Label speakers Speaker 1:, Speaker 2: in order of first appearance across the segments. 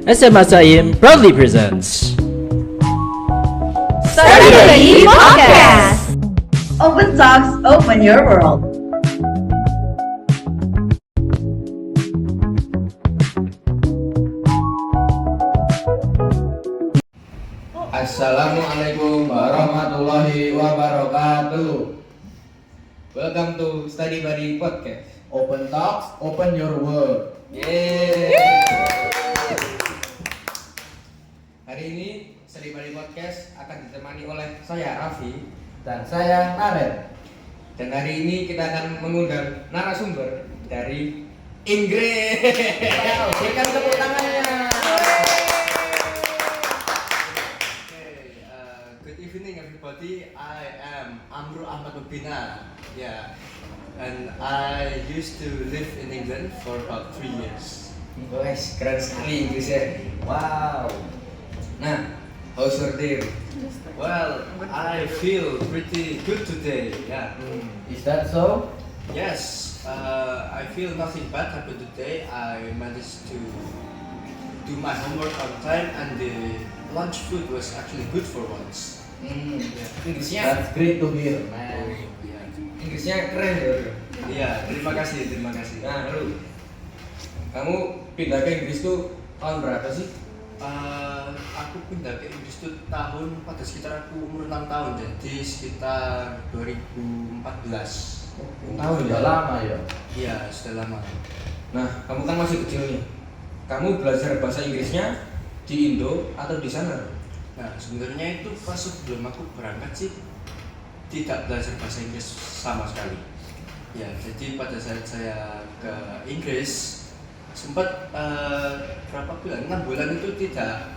Speaker 1: SMA Saim proudly presents
Speaker 2: Study Lagi Podcast.
Speaker 3: Open Talks, open your world.
Speaker 4: Assalamualaikum warahmatullahi wabarakatuh. Welcome to Study Buddy Podcast.
Speaker 5: Open Talks, open your world.
Speaker 4: Yeay. Hari ini Study Buddy Podcast akan ditemani oleh saya Raffi
Speaker 5: Dan saya Aren.
Speaker 4: dan hari ini kita akan mengundang narasumber dari Inggris.
Speaker 5: Berikan tepuk tangannya.
Speaker 6: Good evening everybody, I am Amru Ahmad Mubina, and I used to live in England for about 3 years.
Speaker 4: Guys, keren sekali Inggrisnya.
Speaker 5: Wow.
Speaker 4: Nah, how's your day?
Speaker 6: Well, I feel pretty good today,
Speaker 5: Is that so?
Speaker 6: Yes, I feel nothing bad happened today. I managed to do my homework on time and the lunch food was actually good for once.
Speaker 4: Inggrisnya,
Speaker 5: That's great to hear, man.
Speaker 4: Inggrisnya keren ya.
Speaker 6: Iya, terima kasih.
Speaker 4: Nah, kamu pindah ke Inggris tuh tahun berapa sih?
Speaker 6: Aku pindah ke Inggris itu pada sekitar aku umur 6 tahun, jadi sekitar 2014.
Speaker 4: Tahun
Speaker 5: Sudah lama ya.
Speaker 6: Iya, sudah lama.
Speaker 4: Nah, kamu kan masih kecil nih. Kamu belajar bahasa Inggrisnya di Indo atau di sana?
Speaker 6: Nah, sebenarnya itu pas sebelum aku berangkat sih tidak belajar bahasa Inggris sama sekali. Ya, jadi pada saat saya ke Inggris sempat berapa bulan? 6 bulan itu tidak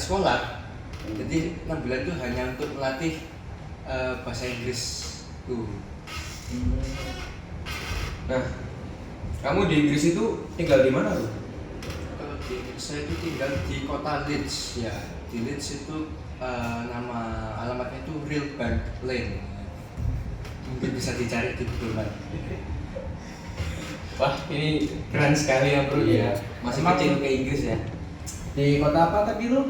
Speaker 6: sekolah. Jadi 6 bulan itu hanya untuk melatih bahasa Inggris tuh.
Speaker 4: Nah, kamu di Inggris itu tinggal di mana tuh?
Speaker 6: Kalau di Inggris saya itu tinggal di kota Leeds ya. Di Leeds itu nama alamatnya itu Real Bank Lane. Mungkin bisa dicari di Google Map.
Speaker 4: Wah, ini keren sekali ya bro.
Speaker 5: Iya.
Speaker 4: Masih
Speaker 5: Emang
Speaker 4: kecil ke Inggris ya.
Speaker 5: Di kota apa tadi lu?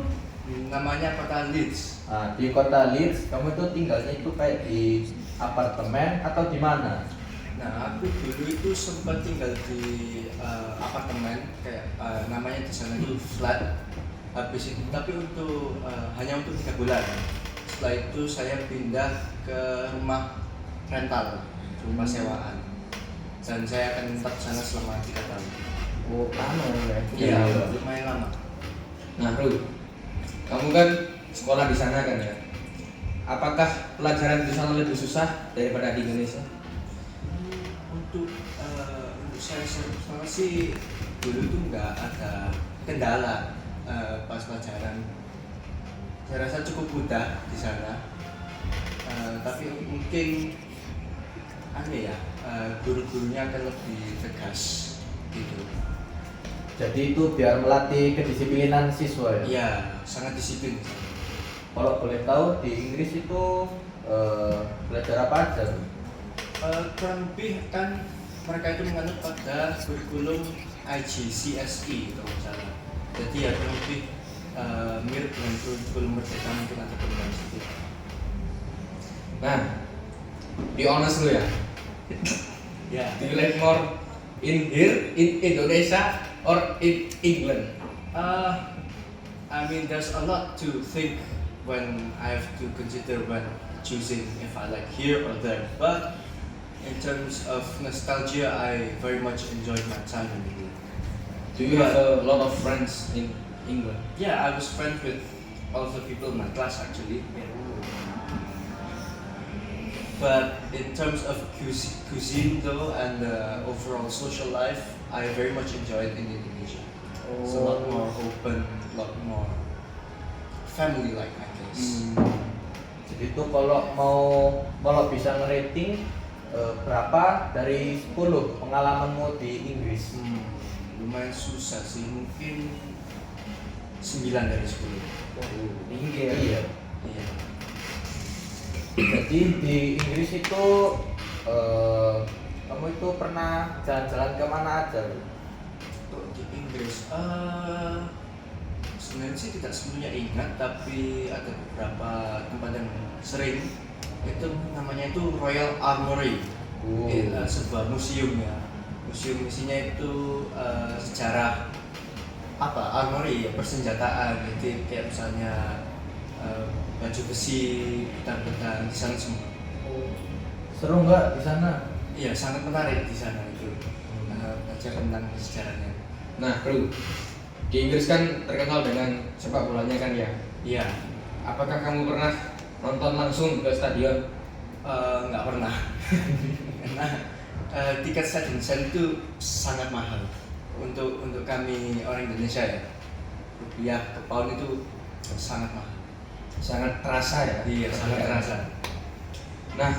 Speaker 6: Namanya kota Leeds.
Speaker 5: Di kota Leeds, kamu itu tinggalnya itu kayak di apartemen atau di mana?
Speaker 6: Nah, aku dulu itu sempat tinggal di apartemen kayak namanya di sana itu flat. Habis itu tapi hanya untuk 3 bulan. Setelah itu saya pindah ke rumah rental, rumah sewaan. Dan saya akan tetap di sana selama 3 tahun.
Speaker 5: Oh, lama ya.
Speaker 6: Iya, lumayan lama.
Speaker 4: Nah, Ru, kamu kan sekolah di sana kan ya? Apakah pelajaran di sana lebih susah daripada di Indonesia?
Speaker 6: Untuk saya sih dulu tuh nggak ada kendala pas pelajaran. Saya rasa cukup mudah di sana. Tapi mungkin guru-gurunya akan lebih tegas gitu.
Speaker 5: Jadi itu biar melatih kedisiplinan siswa ya?
Speaker 6: Iya, sangat disiplin.
Speaker 5: Kalau boleh tahu di Inggris itu belajar apa aja?
Speaker 6: Kurang lebih kan mereka itu menganut pada kurikulum IGCSE kalau nggak salah. Jadi ya kurang lebih mirip dengan kurikulum Merdeka mungkin atau kurikulum sedikit.
Speaker 4: Nah, be honest lu ya.
Speaker 6: Ya.
Speaker 4: Do you like more in here in Indonesia or in England?
Speaker 6: I mean there's a lot to think when I have to consider when choosing if I like here or there. But in terms of nostalgia, I very much enjoyed my time in England.
Speaker 4: Do you have a lot of friends in England?
Speaker 6: Yeah, I was friends with all of the people in my class actually. But in terms of cuisine though and overall social life, I very much enjoyed in Indonesia. It's a lot more open, a lot more family-like I guess.
Speaker 5: Jadi itu kalau bisa ngerating berapa dari 10 pengalamanmu di Inggris?
Speaker 6: Lumayan susah sih, mungkin 9 dari 10.
Speaker 5: Tinggi ya.
Speaker 6: Iya.
Speaker 5: Jadi di Inggris itu kamu itu pernah jalan-jalan kemana aja?
Speaker 6: Untuk di Inggris, sih tidak sepenuhnya ingat, tapi ada beberapa tempat yang sering. Itu namanya itu Royal Armory. Sebuah museum ya. Museum isinya itu sejarah apa armory ya, persenjataan. Jadi kayak misalnya baju besi, pedang-pedang di sana semua.
Speaker 5: Seru nggak di sana?
Speaker 6: Iya, sangat menarik di sana itu. Belajar tentang sejarahnya.
Speaker 4: Nah, Bro, di Inggris kan terkenal dengan sepak bolanya kan ya.
Speaker 6: Iya.
Speaker 4: Apakah kamu pernah nonton langsung ke stadion?
Speaker 6: Nggak pernah. Karena tiket stadion sen itu sangat mahal untuk kami orang Indonesia ya. Rupiah ke pound itu sangat mahal.
Speaker 4: Sangat terasa ya?
Speaker 6: Iya, sangat terasa.
Speaker 4: Nah,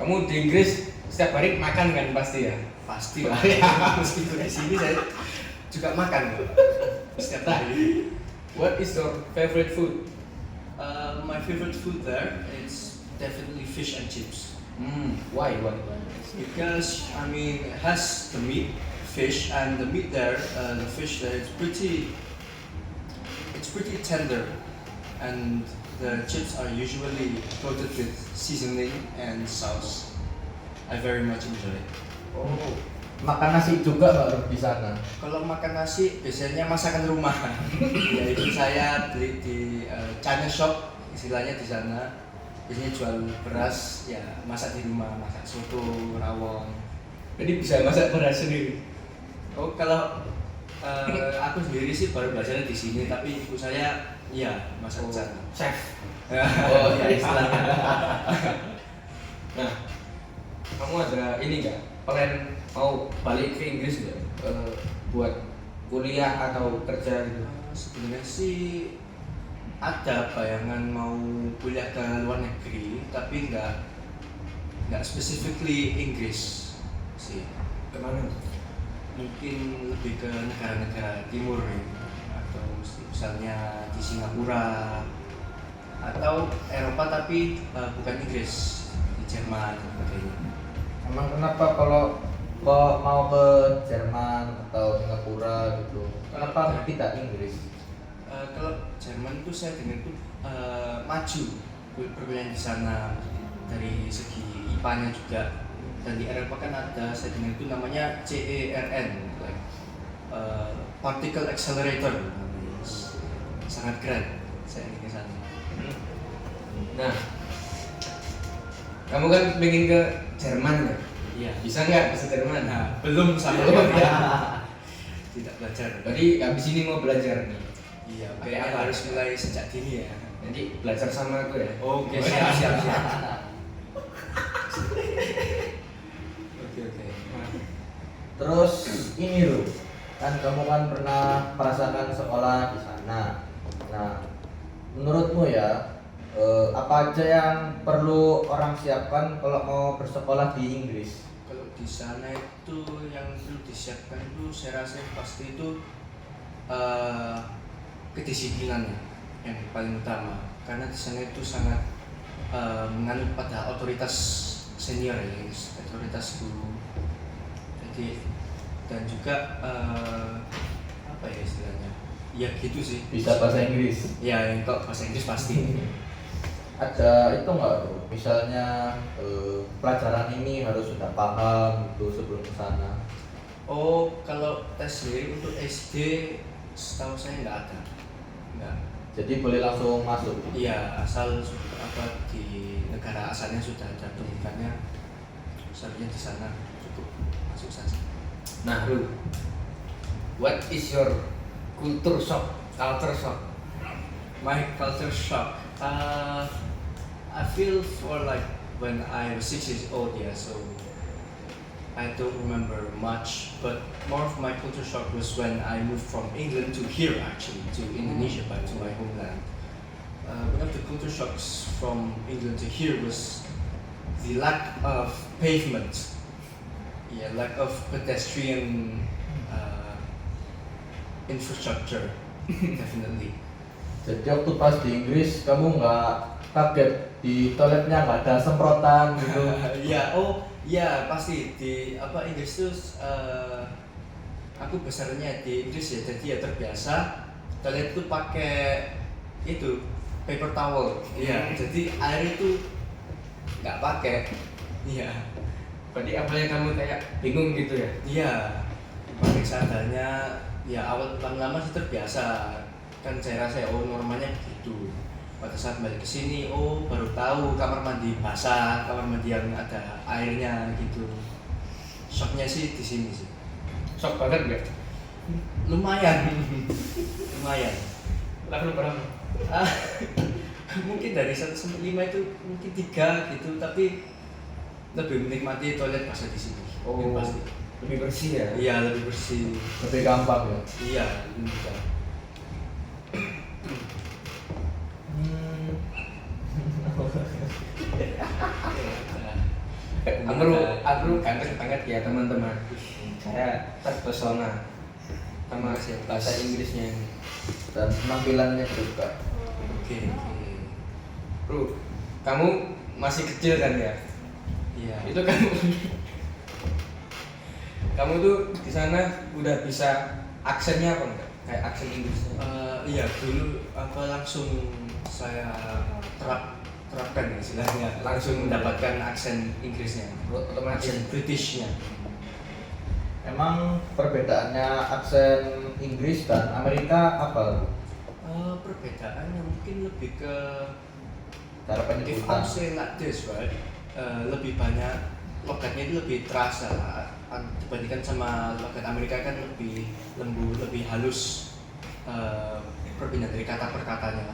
Speaker 4: kamu di Inggris setiap hari makan kan pasti ya?
Speaker 6: Pasti lah. Meskipun di sini saya juga makan setiap hari.
Speaker 4: What is your favorite food?
Speaker 6: My favorite food there is definitely fish and chips.
Speaker 4: Why?
Speaker 6: Because I mean it has the meat, fish, and the meat there, the fish there is pretty tender, and the chips are usually coated with seasoning and sauce. I very much enjoy it.
Speaker 5: Oh, makan nasi juga nggak Bro, di sana?
Speaker 6: Kalau makan nasi biasanya masakan rumah. Yaitu saya beli di China shop istilahnya di sana. Biasanya jual beras, ya masak di rumah, masak soto, rawon.
Speaker 4: Jadi bisa masak beras sendiri?
Speaker 6: Oh kalau aku sendiri sih baru belajarnya di sini, tapi ibu saya ya masak di sana.
Speaker 4: Chef.
Speaker 6: Oh ya istilahnya.
Speaker 4: Nah, kamu ada ini nggak plan mau balik ke Inggris nggak? Buat kuliah atau kerja gitu?
Speaker 6: Sebenarnya sih ada bayangan mau kuliah ke luar negeri, tapi nggak specifically Inggris sih.
Speaker 4: Kemana?
Speaker 6: Mungkin lebih ke negara-negara timur ya, atau misalnya di Singapura atau Eropa tapi bukan Inggris, di Jerman dan sebagainya.
Speaker 5: Emang kenapa kalau kok mau ke Jerman atau Singapura gitu? Kenapa tidak Inggris?
Speaker 6: Kalau Jerman itu saya dengar itu maju perkuliahan di sana dari segi IPA-nya juga, dan di Eropa kan ada saya dengar itu namanya CERN, like, Particle Accelerator, sangat keren. Saya ingin ke sana.
Speaker 4: Nah, kamu kan pengen ke Jerman ya?
Speaker 6: Iya.
Speaker 4: Bisa nggak bahasa Jerman?
Speaker 6: Nah, belum sama
Speaker 4: Belum,
Speaker 6: sekali.
Speaker 4: ya.
Speaker 6: Tidak belajar.
Speaker 4: Jadi habis ini mau belajar nih.
Speaker 6: Iya,
Speaker 4: Pakai
Speaker 6: kayaknya
Speaker 4: apa?
Speaker 6: harus mulai sejak dini ya.
Speaker 4: Nanti belajar sama aku ya.
Speaker 6: Oke, siap. Oke.
Speaker 5: Terus ini loh, kan kamu kan pernah merasakan sekolah di sana. Nah, menurutmu ya, apa aja yang perlu orang siapkan kalau mau bersekolah di Inggris?
Speaker 6: Kalau di sana itu yang perlu disiapkan itu saya rasa yang pasti itu kedisiplinan yang paling utama, karena di sana itu sangat menganut pada otoritas senior ya, otoritas guru. Jadi dan juga apa ya istilahnya? Ya gitu sih.
Speaker 5: Bisa bahasa Inggris?
Speaker 6: Ya, yang kok bahasa Inggris pasti.
Speaker 5: Ada itu nggak tuh? Misalnya pelajaran ini harus sudah paham gitu sebelum ke sana.
Speaker 6: Oh, kalau tes sendiri untuk SD setahu saya nggak ada. Nggak.
Speaker 5: Jadi boleh langsung masuk.
Speaker 6: Iya, asal apa di negara asalnya sudah ada pendidikannya, seharusnya di sana cukup masuk saja.
Speaker 4: Nah, Ru, what is your culture shock?
Speaker 6: My culture shock. I feel for like when I was 6 years old, yeah. So I don't remember much, but more of my culture shock was when I moved from England to here, actually, to Indonesia, back to my homeland. One of the culture shocks from England to here was the lack of pavement. Yeah, lack of pedestrian infrastructure, definitely.
Speaker 5: Jadi waktu pas di Inggris kamu nggak kaget di toiletnya nggak ada semprotan gitu?
Speaker 6: Iya, iya pasti di apa Inggris itu aku besarnya di Inggris ya, jadi ya terbiasa toilet itu pakai itu paper towel. Iya, jadi air itu nggak pakai. Iya.
Speaker 4: Berarti awalnya kamu kayak bingung gitu ya?
Speaker 6: Iya. Pakai seadanya. Ya awal lama-lama sih terbiasa. Kan saya rasa oh normalnya begitu. Pada saat balik ke sini, oh baru tahu kamar mandi basah, kamar mandi yang ada airnya gitu. Shocknya sih di sini sih.
Speaker 4: Shock banget nggak?
Speaker 6: Lumayan. Lumayan.
Speaker 4: Lalu berapa?
Speaker 6: Ah, mungkin dari 1 sampai 5 itu mungkin 3 gitu, tapi lebih menikmati toilet basah di sini.
Speaker 4: Oh,
Speaker 6: pasti.
Speaker 4: lebih bersih ya?
Speaker 6: Iya, lebih bersih.
Speaker 5: Lebih gampang ya.
Speaker 6: Iya, lebih bisa.
Speaker 4: Aku ganteng banget ya teman-teman. Saya terpesona sama bahasa Inggrisnya ini.
Speaker 5: Dan penampilannya juga.
Speaker 6: Oke.
Speaker 4: Bro, kamu masih kecil kan ya?
Speaker 6: Iya.
Speaker 4: Itu kamu tuh di sana udah bisa aksennya apa enggak? Kayak aksen Inggrisnya?
Speaker 6: Iya, dulu apa langsung saya terapkan istilahnya, langsung mendapatkan aksen Inggrisnya,
Speaker 4: Otomatis.
Speaker 6: aksen Britishnya.
Speaker 5: Emang perbedaannya aksen Inggris dan Amerika apa?
Speaker 6: Perbedaannya mungkin lebih ke
Speaker 5: Cara
Speaker 6: if
Speaker 5: penyebutan.
Speaker 6: I say like this, right? Lebih banyak logatnya itu lebih terasa dibandingkan sama logat Amerika kan lebih lembut, lebih halus, perpindahan dari kata per katanya.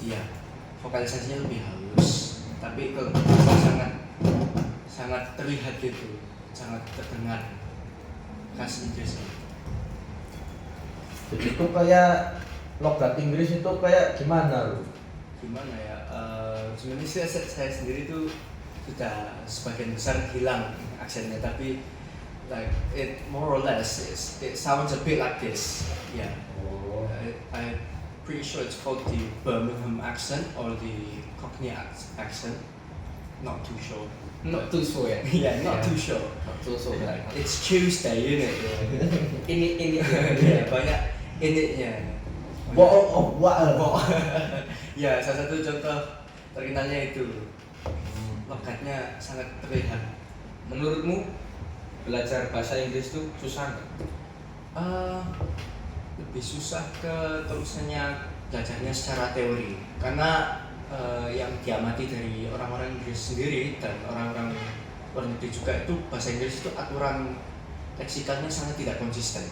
Speaker 6: Iya, vokalisasinya lebih halus, tapi kalau sangat terlihat gitu, sangat terdengar khas Inggrisnya.
Speaker 5: Jadi itu kayak logat Inggris itu kayak gimana lu?
Speaker 6: Gimana ya? Sebenarnya saya sendiri tuh sudah sebagian besar hilang aksennya, tapi like it more or less it sounds a bit like this. Yeah.
Speaker 5: Oh.
Speaker 6: I'm pretty sure it's called the Birmingham accent or the Cockney accent. Not too sure.
Speaker 4: Not too sure ya?
Speaker 6: Yeah, not too sure.
Speaker 5: Susu kan.
Speaker 6: It's Tuesday, isn't it?
Speaker 4: Ini
Speaker 6: Yeah, banyak initnya. Ya, salah satu contoh terkenalnya itu logatnya sangat terlihat.
Speaker 4: Menurutmu belajar bahasa Inggris tuh susah nggak?
Speaker 6: Lebih susah kalau misalnya belajarnya secara teori, karena yang diamati dari orang-orang Inggris sendiri dan orang-orang luar negeri juga itu bahasa Inggris itu aturan leksikalnya sangat tidak konsisten.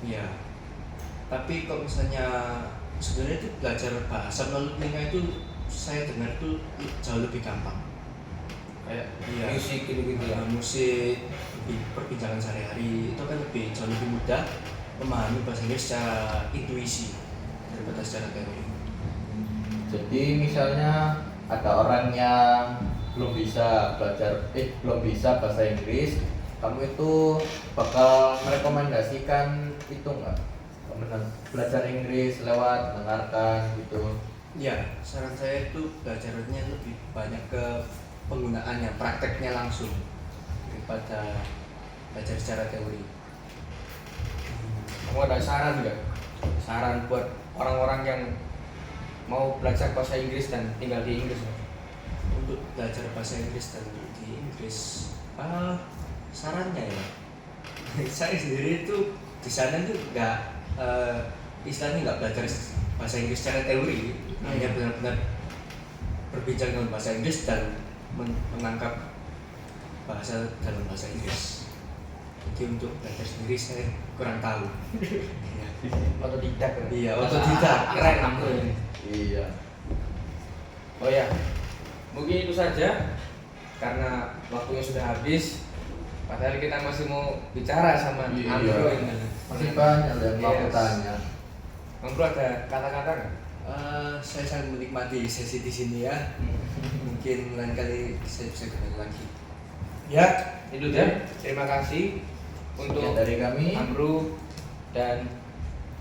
Speaker 6: Ya, tapi kalau misalnya sebenarnya itu belajar bahasa melalui telinga itu saya dengar itu jauh lebih gampang. Kayak
Speaker 4: Musik gitu-gitu ya?
Speaker 6: Musik, perbincangan sehari-hari itu kan jauh lebih mudah memahami bahasa Inggris secara intuisi daripada secara teori.
Speaker 5: Jadi misalnya ada orang yang belum bisa bahasa Inggris, kamu itu bakal merekomendasikan itu nggak? Belajar Inggris lewat mendengarkan gitu.
Speaker 6: Ya, saran saya itu belajarnya lebih banyak ke penggunaannya, prakteknya langsung daripada belajar secara teori.
Speaker 4: Kamu ada saran nggak? Saran buat orang-orang yang mau belajar bahasa Inggris dan tinggal di Inggris?
Speaker 6: Untuk belajar bahasa Inggris dan di Inggris, sarannya ya, saya sendiri itu di sana tuh istilahnya nggak belajar bahasa Inggris secara teori, hanya benar-benar berbincang dengan bahasa Inggris dan menangkap bahasa dalam bahasa Inggris. Jadi untuk belajar sendiri saya kurang tahu.
Speaker 4: Otodidak ya?
Speaker 6: Iya, otodidak.
Speaker 4: Keren kamu ini.
Speaker 5: Iya.
Speaker 4: Oh ya, mungkin itu saja karena waktunya sudah habis. Padahal kita masih mau bicara sama
Speaker 5: Iya.
Speaker 4: Ambro ini.
Speaker 5: Masih banyak yang mau
Speaker 4: Yes.
Speaker 5: tanya.
Speaker 4: Ambro ada kata-kata nggak?
Speaker 6: Saya sangat menikmati sesi di sini ya. Mungkin lain kali saya bisa ketemu lagi.
Speaker 4: Ya, itu deh. Terima kasih
Speaker 5: Sekian
Speaker 4: untuk
Speaker 5: dari kami.
Speaker 4: Ambro dan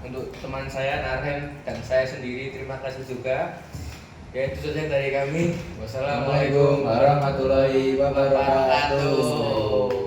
Speaker 4: untuk teman saya Narhen dan saya sendiri terima kasih juga. Ya itu saja dari kami.
Speaker 5: Wassalamualaikum warahmatullahi wabarakatuh.